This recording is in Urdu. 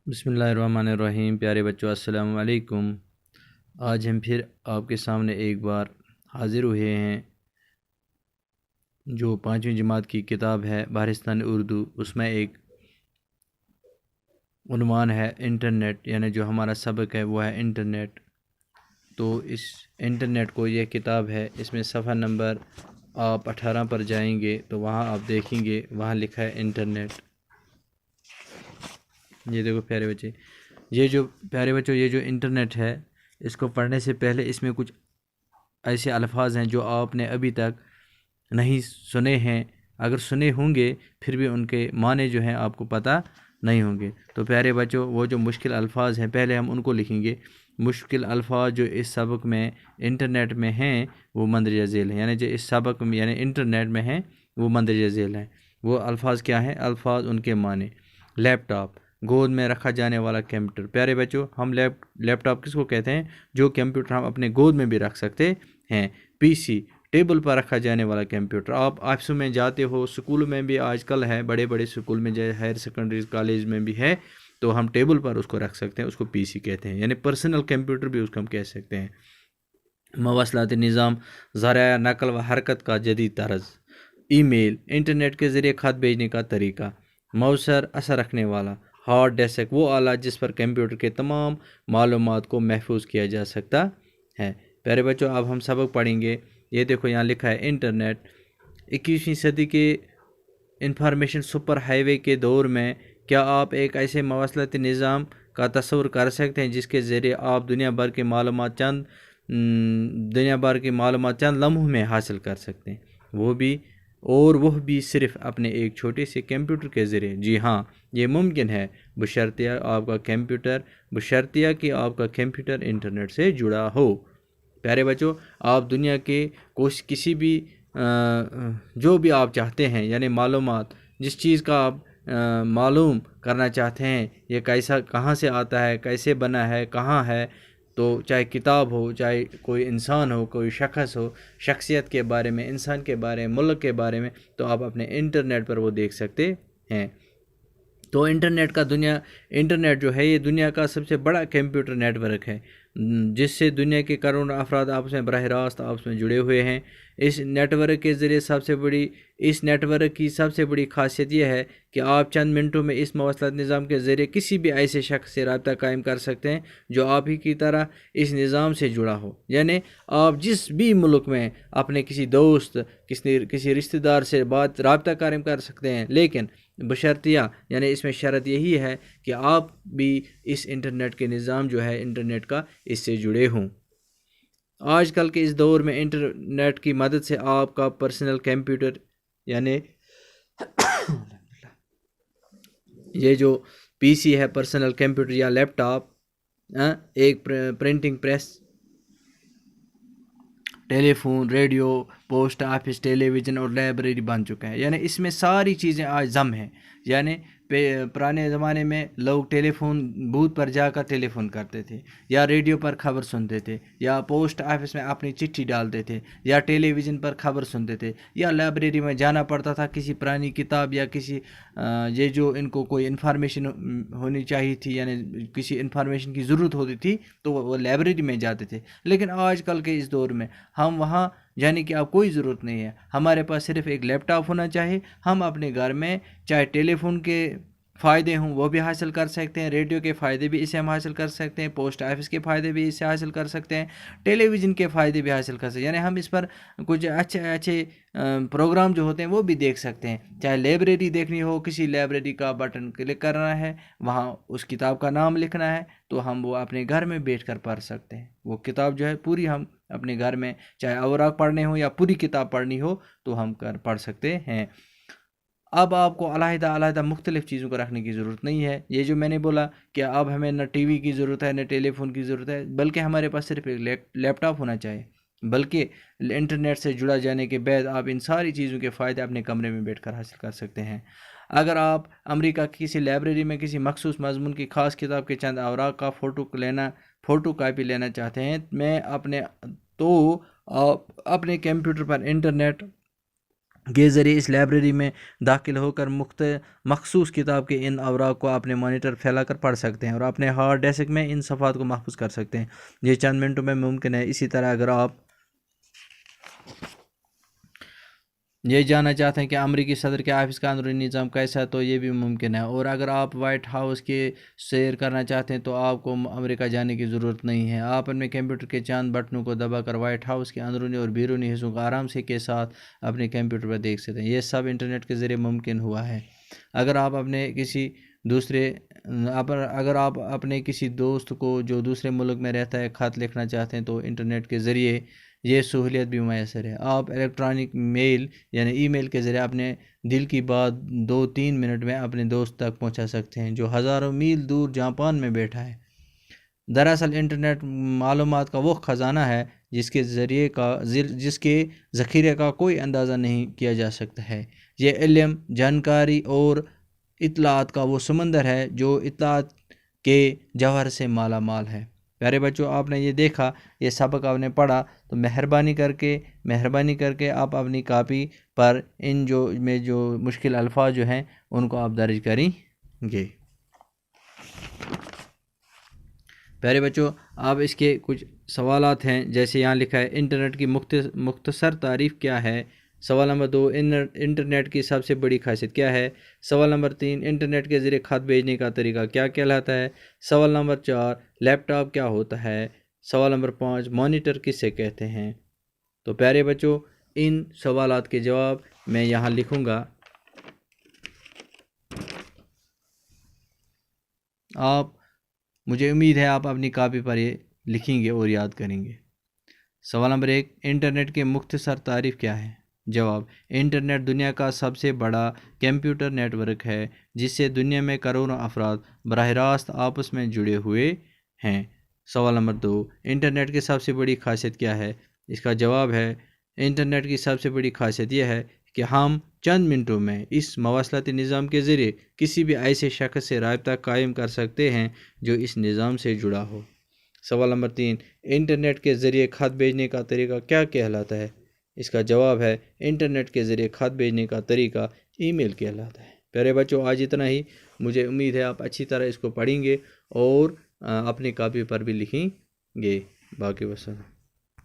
بسم اللہ الرحمن الرحیم۔ پیارے بچوں السلام علیکم۔ آج ہم پھر آپ کے سامنے ایک بار حاضر ہوئے ہیں۔ جو 5ویں جماعت کی کتاب ہے بہارستان اردو، اس میں ایک عنوان ہے انٹرنیٹ، یعنی جو ہمارا سبق ہے وہ ہے انٹرنیٹ۔ تو اس انٹرنیٹ کو یہ کتاب ہے، اس میں صفحہ نمبر آپ 18 پر جائیں گے تو وہاں آپ دیکھیں گے، وہاں لکھا ہے انٹرنیٹ۔ یہ دیکھو پیارے بچے، یہ جو انٹرنیٹ ہے، اس کو پڑھنے سے پہلے اس میں کچھ ایسے الفاظ ہیں جو آپ نے ابھی تک نہیں سنے ہیں، اگر سنے ہوں گے پھر بھی ان کے معنی جو ہیں آپ کو پتہ نہیں ہوں گے۔ تو پیارے بچوں، وہ جو مشکل الفاظ ہیں پہلے ہم ان کو لکھیں گے۔ مشکل الفاظ جو اس سبق میں انٹرنیٹ میں ہیں وہ مندرجہ ذیل ہیں، یعنی جو اس سبق میں یعنی انٹرنیٹ میں ہیں وہ مندرجہ ذیل ہیں۔ وہ الفاظ کیا ہیں؟ الفاظ ان کے معنی: لیپ ٹاپ، گود میں رکھا جانے والا کمپیوٹر۔ پیارے بچوں، ہم لیپ ٹاپ کس کو کہتے ہیں؟ جو کمپیوٹر ہم اپنے گود میں بھی رکھ سکتے ہیں۔ پی سی، ٹیبل پر رکھا جانے والا کمپیوٹر۔ آپ آفسوں میں جاتے ہو، سکول میں بھی آج کل ہے، بڑے بڑے سکول میں جیسے ہائر سیکنڈری کالج میں بھی ہے، تو ہم ٹیبل پر اس کو رکھ سکتے ہیں، اس کو پی سی کہتے ہیں، یعنی پرسنل کمپیوٹر بھی اس کو ہم کہہ سکتے ہیں۔ مواصلاتی نظام، ذرائع نقل و حرکت کا جدید طرز۔ ای میل، انٹرنیٹ کے ذریعے خط بھیجنے کا طریقہ۔ مؤثر اثر رکھنے والا ہارڈ ڈسک، وہ آلہ جس پر کمپیوٹر کے تمام معلومات کو محفوظ کیا جا سکتا ہے۔ پیارے بچوں، اب ہم سبق پڑھیں گے۔ یہ دیکھو یہاں لکھا ہے انٹرنیٹ۔ 21ویں صدی کے انفارمیشن سپر ہائی وے کے دور میں کیا آپ ایک ایسے مواصلاتی نظام کا تصور کر سکتے ہیں جس کے ذریعے آپ دنیا بھر کی معلومات چند لمحوں میں حاصل کر سکتے ہیں، وہ بھی صرف اپنے ایک چھوٹے سے کمپیوٹر کے ذریعے؟ جی ہاں، یہ ممکن ہے، بشرطیہ کہ آپ کا کمپیوٹر انٹرنیٹ سے جڑا ہو۔ پیارے بچوں، آپ دنیا کے کسی بھی جو بھی آپ چاہتے ہیں، یعنی معلومات، جس چیز کا آپ معلوم کرنا چاہتے ہیں، یہ کہاں سے آتا ہے، کیسے بنا ہے، کہاں ہے، تو چاہے کتاب ہو، چاہے کوئی انسان ہو، کوئی شخص ہو، شخصیت کے بارے میں، انسان کے بارے میں، ملک کے بارے میں، تو آپ اپنے انٹرنیٹ پر وہ دیکھ سکتے ہیں۔ تو انٹرنیٹ جو ہے یہ دنیا کا سب سے بڑا کمپیوٹر نیٹ ورک ہے، جس سے دنیا کے کروڑوں افراد آپس میں براہ راست آپس میں جڑے ہوئے ہیں۔ اس نیٹ ورک کی سب سے بڑی خاصیت یہ ہے کہ آپ چند منٹوں میں اس مواصلات نظام کے ذریعے کسی بھی ایسے شخص سے رابطہ قائم کر سکتے ہیں جو آپ ہی کی طرح اس نظام سے جڑا ہو، یعنی آپ جس بھی ملک میں اپنے کسی دوست، کسی رشتہ دار سے رابطہ قائم کر سکتے ہیں، لیکن بشرطیہ، یعنی اس میں شرط یہی ہے کہ آپ بھی اس انٹرنیٹ کے نظام جو ہے انٹرنیٹ کا، اس سے جڑے ہوں۔ آج کل کے اس دور میں انٹرنیٹ کی مدد سے آپ کا پرسنل کمپیوٹر، یعنی یہ جو پی سی ہے، پرسنل کمپیوٹر یا لیپ ٹاپ، ایک پرنٹنگ پریس، ٹیلی فون، ریڈیو، پوسٹ آفس، ٹیلی ویژن اور لائبریری بن چکا ہے، یعنی اس میں ساری چیزیں آج ضم ہیں۔ یعنی پرانے زمانے میں لوگ ٹیلی فون بوتھ پر جا کر ٹیلی فون کرتے تھے، یا ریڈیو پر خبر سنتے تھے، یا پوسٹ آفس میں اپنی چٹھی ڈالتے تھے، یا ٹیلی ویژن پر خبر سنتے تھے، یا لائبریری میں جانا پڑتا تھا کسی پرانی کتاب یا کسی یہ جو ان کو کوئی انفارمیشن ہونی چاہیے تھی، یعنی کسی انفارمیشن کی ضرورت ہوتی تھی تو وہ لائبریری میں جاتے تھے۔ لیکن آج کل کے اس دور میں ہم وہاں جانے کی اب کوئی ضرورت نہیں ہے، ہمارے پاس صرف ایک لیپ ٹاپ ہونا چاہیے، ہم اپنے گھر میں چاہے ٹیلی فون کے فائدے ہوں وہ بھی حاصل کر سکتے ہیں، ریڈیو کے فائدے بھی اسے ہم حاصل کر سکتے ہیں، پوسٹ آفس کے فائدے بھی اسے حاصل کر سکتے ہیں، ٹیلی ویژن کے فائدے بھی حاصل کر سکتے ہیں، یعنی ہم اس پر کچھ اچھے پروگرام جو ہوتے ہیں وہ بھی دیکھ سکتے ہیں۔ چاہے لائبریری دیکھنی ہو، کسی لائبریری کا بٹن کلک کرنا ہے، وہاں اس کتاب کا نام لکھنا ہے، تو ہم وہ اپنے گھر میں بیٹھ کر پڑھ سکتے ہیں۔ وہ کتاب جو ہے پوری ہم اپنے گھر میں، چاہے اوراق پڑھنے ہو یا پوری کتاب پڑھنی ہو، تو ہم پڑھ سکتے ہیں۔ اب آپ کو علیحدہ مختلف چیزوں کو رکھنے کی ضرورت نہیں ہے۔ یہ جو میں نے بولا کہ اب ہمیں نہ ٹی وی کی ضرورت ہے، نہ ٹیلی فون کی ضرورت ہے، بلکہ ہمارے پاس صرف ایک لیپ ٹاپ ہونا چاہیے، بلکہ انٹرنیٹ سے جڑا جانے کے بعد آپ ان ساری چیزوں کے فائدے اپنے کمرے میں بیٹھ کر حاصل کر سکتے ہیں۔ اگر آپ امریکہ کی کسی لائبریری میں کسی مخصوص مضمون کی خاص کتاب کے چند اوراق کا فوٹو کاپی لینا چاہتے ہیں، تو آپ اپنے کمپیوٹر پر انٹرنیٹ کے ذریعے اس لائبریری میں داخل ہو کر مخصوص کتاب کے ان اوراق کو اپنے مانیٹر پھیلا کر پڑھ سکتے ہیں اور اپنے ہارڈ ڈسک میں ان صفحات کو محفوظ کر سکتے ہیں۔ یہ چند منٹوں میں ممکن ہے۔ اسی طرح اگر آپ یہ جاننا چاہتے ہیں کہ امریکی صدر کے آفس کا اندرونی نظام کیسا ہے تو یہ بھی ممکن ہے۔ اور اگر آپ وائٹ ہاؤس کے سیر کرنا چاہتے ہیں تو آپ کو امریکہ جانے کی ضرورت نہیں ہے۔ آپ اپنے کمپیوٹر کے چند بٹنوں کو دبا کر وائٹ ہاؤس کے اندرونی اور بیرونی حصوں کو آرام سے کے ساتھ اپنے کمپیوٹر پر دیکھ سکتے ہیں۔ یہ سب انٹرنیٹ کے ذریعے ممکن ہوا ہے۔ اگر آپ اپنے کسی دوست کو جو دوسرے ملک میں رہتا ہے خط لکھنا چاہتے ہیں تو انٹرنیٹ کے ذریعے یہ سہولیت بھی میسر ہے۔ آپ الیکٹرانک میل یعنی ای میل کے ذریعے اپنے دل کی بات 2-3 منٹ میں اپنے دوست تک پہنچا سکتے ہیں جو ہزاروں میل دور جاپان میں بیٹھا ہے۔ دراصل انٹرنیٹ معلومات کا وہ خزانہ ہے جس کے ذخیرے کا کوئی اندازہ نہیں کیا جا سکتا ہے۔ یہ علم، جانکاری اور اطلاعات کا وہ سمندر ہے جو اطلاعات کے جوہر سے مالا مال ہے۔ پیارے بچوں، آپ نے یہ دیکھا، یہ سبق آپ نے پڑھا، تو مہربانی کر کے آپ اپنی کاپی پر جو مشکل الفاظ جو ہیں ان کو آپ درج کریں گے۔ پیارے بچوں، اب اس کے کچھ سوالات ہیں، جیسے یہاں لکھا ہے انٹرنیٹ کی مختصر تعریف کیا ہے؟ سوال نمبر 2، انٹرنیٹ کی سب سے بڑی خاصیت کیا ہے؟ سوال نمبر 3، انٹرنیٹ کے ذریعے خط بھیجنے کا طریقہ کیا کہلاتا ہے؟ سوال نمبر 4، لیپ ٹاپ کیا ہوتا ہے؟ سوال نمبر 5، مانیٹر کسے کہتے ہیں؟ تو پیارے بچوں، ان سوالات کے جواب میں یہاں لکھوں گا، مجھے امید ہے آپ اپنی کاپی پر یہ لکھیں گے اور یاد کریں گے۔ سوال نمبر 1، انٹرنیٹ کی مختصر تعریف کیا ہے؟ جواب، انٹرنیٹ دنیا کا سب سے بڑا کمپیوٹر نیٹ ورک ہے جس سے دنیا میں کروڑوں افراد براہ راست آپس میں جڑے ہوئے ہیں۔ سوال نمبر 2، انٹرنیٹ کی سب سے بڑی خاصیت کیا ہے؟ اس کا جواب ہے، انٹرنیٹ کی سب سے بڑی خاصیت یہ ہے کہ ہم چند منٹوں میں اس مواصلاتی نظام کے ذریعے کسی بھی ایسے شخص سے رابطہ قائم کر سکتے ہیں جو اس نظام سے جڑا ہو۔ سوال نمبر 3، انٹرنیٹ کے ذریعے خط بھیجنے کا طریقہ کیا کہلاتا ہے؟ اس کا جواب ہے، انٹرنیٹ کے ذریعے خط بھیجنے کا طریقہ ای میل کہلاتا ہے۔ پیارے بچوں، آج اتنا ہی۔ مجھے امید ہے آپ اچھی طرح اس کو پڑھیں گے اور اپنی کاپی پر بھی لکھیں گے۔ باقی وسلام۔